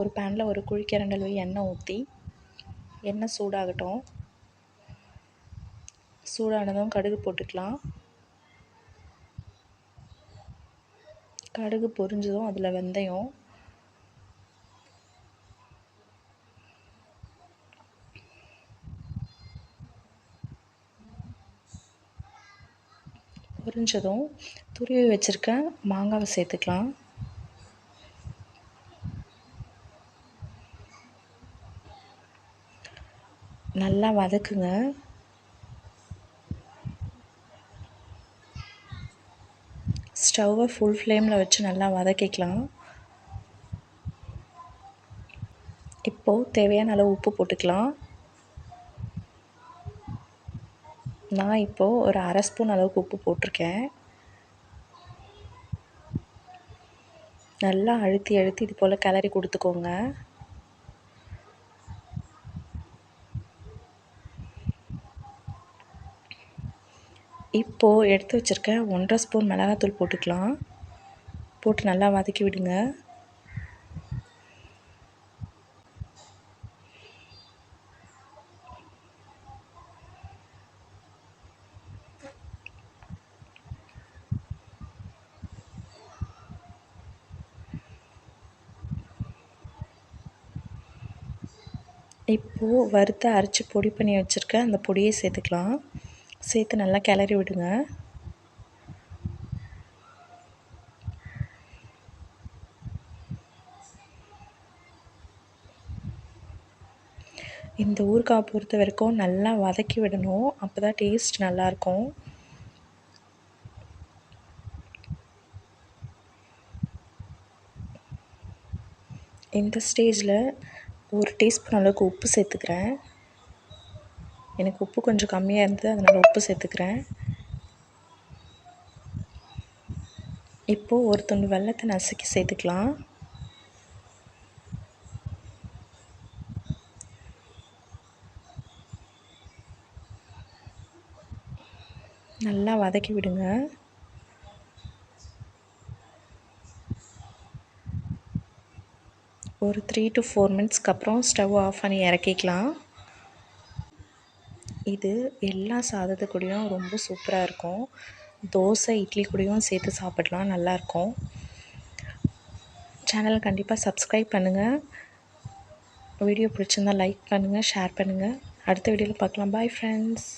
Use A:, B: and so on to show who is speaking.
A: ஒரு பேனில் ஒரு குழிக்கரண்டல் எண்ணெய் ஊற்றி எண்ணெய் சூடாகட்டும். சூடானதும் கடுகு போட்டுக்கலாம். கடுகு பொரிஞ்சதும் அதில் வெந்தயம், பொரிஞ்சதும் துருவி வச்சுருக்க மாங்காவை சேர்த்துக்கலாம். நல்லா வதக்குங்க. ஸ்டவ்வை ஃபுல் ஃப்ளேமில் வச்சு நல்லா வதக்கிக்கலாம். இப்போது தேவையான அளவு உப்பு போட்டுக்கலாம். நான் இப்போது ஒரு அரை ஸ்பூன் அளவுக்கு உப்பு போட்டிருக்கேன். நல்லா அழுத்தி இது போல் கிளறி கொடுத்துக்கோங்க. இப்போது எடுத்து வச்சுருக்க 1½ ஸ்பூன் மிளகாத்தூள் போட்டுக்கலாம். போட்டு நல்லா வதக்கி விடுங்க. இப்போது வறுத்து அரைச்சி பொடி பண்ணி வச்சுருக்க அந்த பொடியை சேர்த்துக்கலாம். சேர்த்து நல்லா கிளறி விடுங்க. இந்த ஊறுகாய் பொறுத்த வரைக்கும் நல்லா வதக்கி விடணும். அப்போ தான் டேஸ்ட் நல்லாயிருக்கும். இந்த ஸ்டேஜில் 1 டீஸ்பூன் அளவுக்கு உப்பு சேர்த்துக்கிறேன். எனக்கு உப்பு கொஞ்சம் கம்மியாக இருந்தது, அதனால் உப்பு சேர்த்துக்கிறேன். இப்போது ஒரு துண்டு வெல்லத்தை நசுக்கி சேர்த்துக்கலாம். நல்லா வதக்கி விடுங்க. ஒரு 3 to 4 மினிட்ஸ்க்கு அப்புறம் ஸ்டவ் ஆஃப் பண்ணி இறக்கிக்கலாம். இது எல்லா சாதத்து கூடயும் ரொம்ப சூப்பராக இருக்கும். தோசை, இட்லி கூடயும் சேர்த்து சாப்பிடலாம், நல்லாயிருக்கும். சேனலை கண்டிப்பாக சப்ஸ்கிரைப் பண்ணுங்கள். வீடியோ பிடிச்சிருந்தால் லைக் பண்ணுங்கள், ஷேர் பண்ணுங்கள். அடுத்த வீடியோவில் பார்க்கலாம். Bye friends.